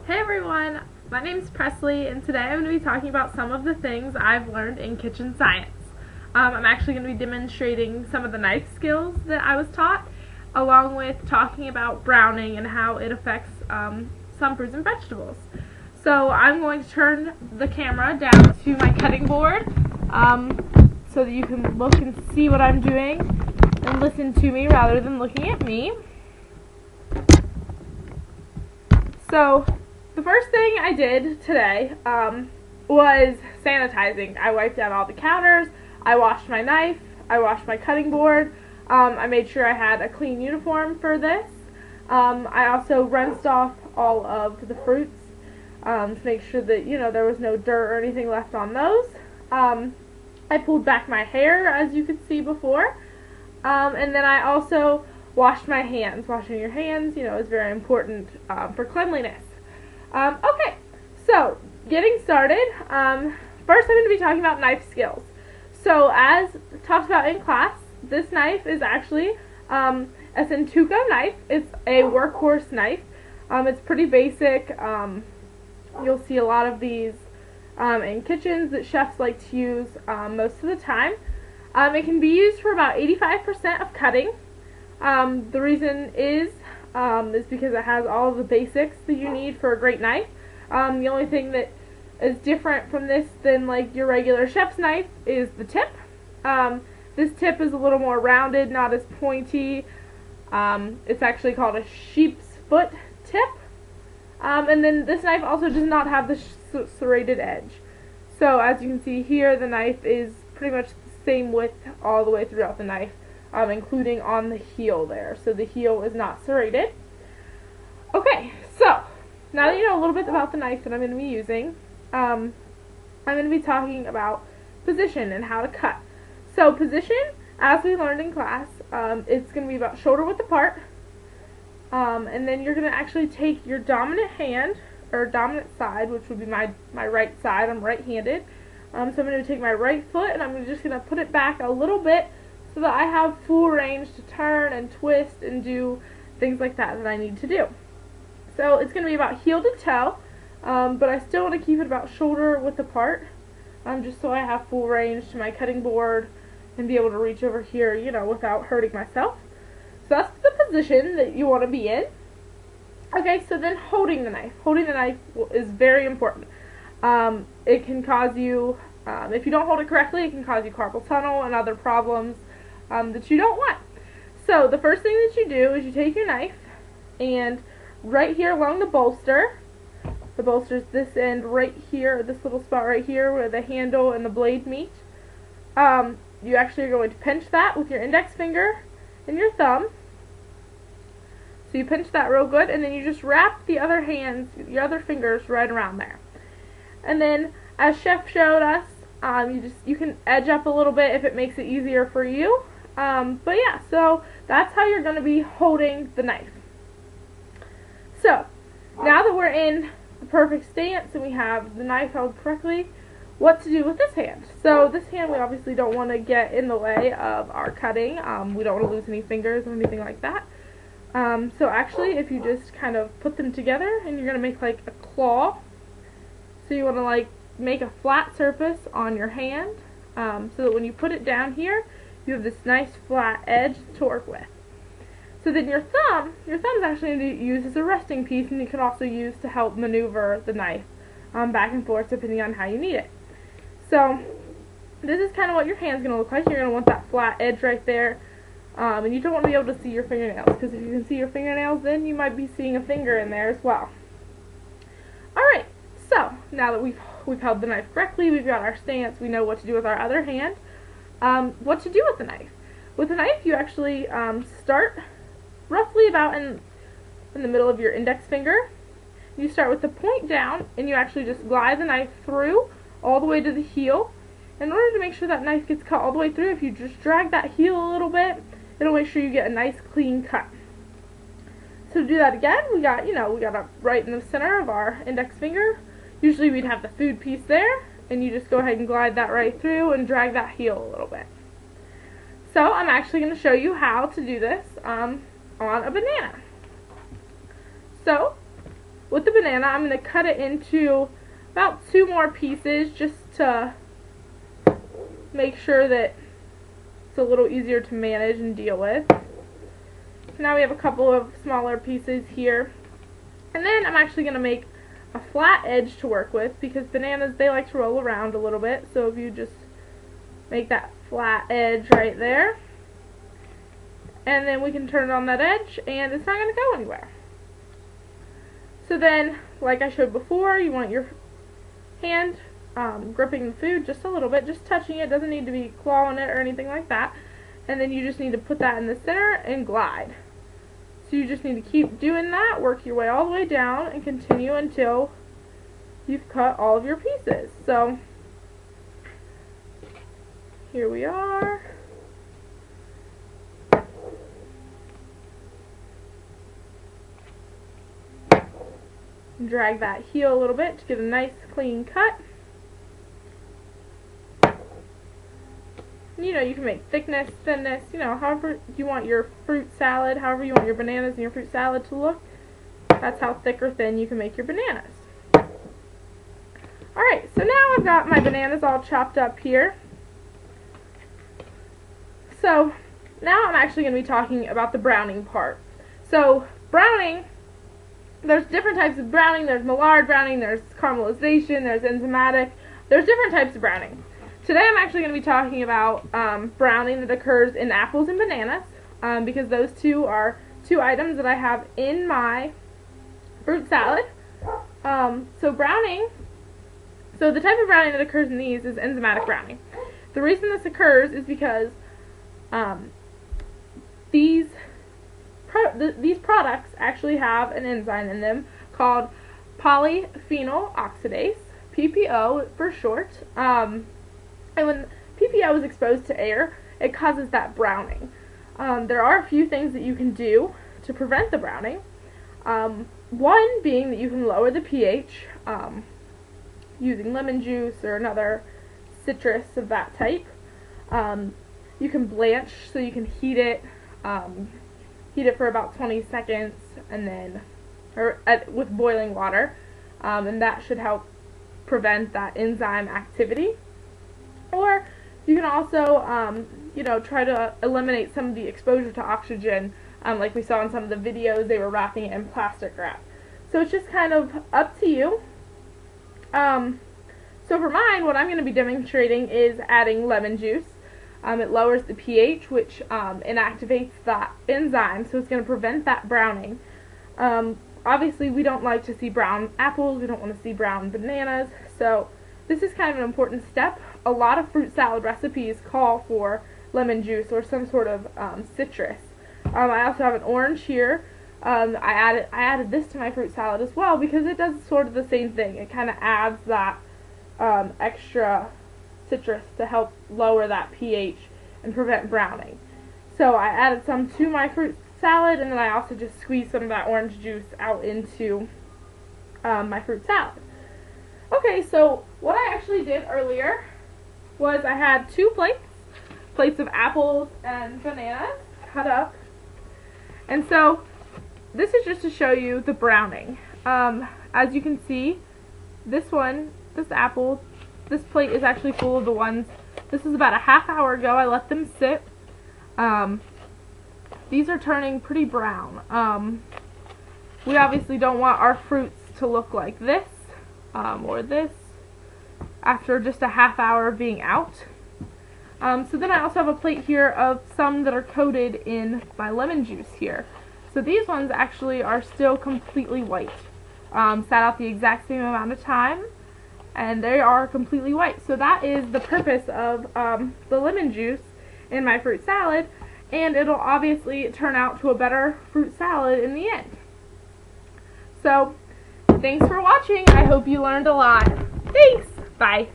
Hey everyone, my name's Presley and today I'm going to be talking about some of the things I've learned in kitchen science. I'm actually going to be demonstrating some of the knife skills that I was taught, along with talking about browning and how it affects some fruits and vegetables. So I'm going to turn the camera down to my cutting board so that you can look and see what I'm doing and listen to me rather than looking at me. So the first thing I did today was sanitizing. I wiped down all the counters, I washed my knife, I washed my cutting board, I made sure I had a clean uniform for this. I also rinsed off all of the fruits to make sure that, there was no dirt or anything left on those. I pulled back my hair, as you could see before, and then I also washed my hands. Washing your hands, is very important for cleanliness. Okay, so getting started, first I'm going to be talking about knife skills. So as talked about in class, this knife is actually a Sentuco knife. It's a workhorse knife. It's pretty basic. You'll see a lot of these in kitchens that chefs like to use most of the time. It can be used for about 85% of cutting. The reason is because it has all of the basics that you need for a great knife. The only thing that is different from this than like your regular chef's knife is the tip. This tip is a little more rounded, not as pointy. It's actually called a sheep's foot tip. And then this knife also does not have the serrated edge. So as you can see here, the knife is pretty much the same width all the way throughout the knife. Including on the heel there. So the heel is not serrated. Okay, so now that you know a little bit about the knife that I'm going to be using, I'm going to be talking about position and how to cut. So position, as we learned in class, it's going to be about shoulder width apart, and then you're going to actually take your dominant hand, or dominant side, which would be my right side. I'm right-handed. So I'm going to take my right foot and I'm just going to put it back a little bit so that I have full range to turn and twist and do things like that I need to do. So it's going to be about heel to toe, but I still want to keep it about shoulder width apart, just so I have full range to my cutting board and be able to reach over here, without hurting myself. So that's the position that you want to be in. Okay, so then holding the knife. Holding the knife is very important. It can cause you, if you don't hold it correctly, it can cause you carpal tunnel and other problems that you don't want. So the first thing that you do is you take your knife and right here along the bolster is this end right here, this little spot right here where the handle and the blade meet. You actually are going to pinch that with your index finger and your thumb. So you pinch that real good, and then you just wrap the other hands, your other fingers right around there. And then, as Chef showed us, you can edge up a little bit if it makes it easier for you. But yeah, so that's how you're going to be holding the knife. So, now that we're in the perfect stance and we have the knife held correctly, what to do with this hand? So this hand we obviously don't want to get in the way of our cutting. We don't want to lose any fingers or anything like that. So actually, if you just kind of put them together and you're going to make like a claw, so you want to like make a flat surface on your hand, so that when you put it down here, you have this nice flat edge to work with. So then your thumb is actually going to be used as a resting piece, and you can also use to help maneuver the knife back and forth depending on how you need it. So this is kind of what your hand's going to look like. You're going to want that flat edge right there, and you don't want to be able to see your fingernails, because if you can see your fingernails, then you might be seeing a finger in there as well. Alright, so now that we've held the knife correctly, we've got our stance, we know what to do with our other hand. What to do with the knife? With the knife, you actually start roughly about in the middle of your index finger. You start with the point down, and you actually just glide the knife through all the way to the heel. In order to make sure that knife gets cut all the way through, if you just drag that heel a little bit, it'll make sure you get a nice clean cut. So to do that again, we got a right in the center of our index finger. Usually we'd have the food piece there, and you just go ahead and glide that right through and drag that heel a little bit. So I'm actually going to show you how to do this on a banana. So with the banana, I'm going to cut it into about 2 more pieces just to make sure that it's a little easier to manage and deal with. So now we have a couple of smaller pieces here. And then I'm actually going to make a flat edge to work with, because bananas, they like to roll around a little bit. So if you just make that flat edge right there, and then we can turn it on that edge and it's not going to go anywhere. So then, like I showed before, you want your hand gripping the food just a little bit, just touching it, doesn't need to be clawing it or anything like that. And then you just need to put that in the center and glide. So you just need to keep doing that, work your way all the way down, and continue until you've cut all of your pieces. So here we are. Drag that heel a little bit to get a nice clean cut. You know, you can make thickness, thinness, you know, however you want your fruit salad, however you want your bananas and your fruit salad to look. That's how thick or thin you can make your bananas. Alright, so now I've got my bananas all chopped up here. So now I'm actually going to be talking about the browning part. So browning, there's different types of browning. There's Maillard browning, there's caramelization, there's enzymatic. There's different types of browning. Today I'm actually going to be talking about browning that occurs in apples and bananas, because those two are 2 items that I have in my fruit salad. So browning, so the type of browning that occurs in these is enzymatic browning. The reason this occurs is because these products actually have an enzyme in them called polyphenol oxidase, PPO for short. And when PPO is exposed to air, it causes that browning. There are a few things that you can do to prevent the browning. One being that you can lower the pH using lemon juice or another citrus of that type. You can blanch, so you can heat it for about 20 seconds, and then with boiling water, and that should help prevent that enzyme activity. Or you can also, you know, try to eliminate some of the exposure to oxygen, like we saw in some of the videos. They were wrapping it in plastic wrap. So it's just kind of up to you. So for mine, what I'm going to be demonstrating is adding lemon juice. It lowers the pH, which inactivates that enzyme, so it's going to prevent that browning. Obviously, we don't like to see brown apples. We don't want to see brown bananas. So this is kind of an important step. A lot of fruit salad recipes call for lemon juice or some sort of citrus. I also have an orange here. I added this to my fruit salad as well because it does sort of the same thing. It kind of adds that extra citrus to help lower that pH and prevent browning. So I added some to my fruit salad, and then I also just squeezed some of that orange juice out into my fruit salad. Okay, so what I actually did earlier was I had 2 plates of apples and bananas cut up. And so this is just to show you the browning. As you can see, this apple, this plate is actually full of the ones, this is about a half hour ago. I let them sit. These are turning pretty brown. We obviously don't want our fruits to look like this, or this, after just a half hour of being out. So then I also have a plate here of some that are coated in my lemon juice here. So these ones actually are still completely white. Sat out the exact same amount of time, and they are completely white. So that is the purpose of the lemon juice in my fruit salad, and it'll obviously turn out to a better fruit salad in the end. So thanks for watching. I hope you learned a lot. Thanks. Bye.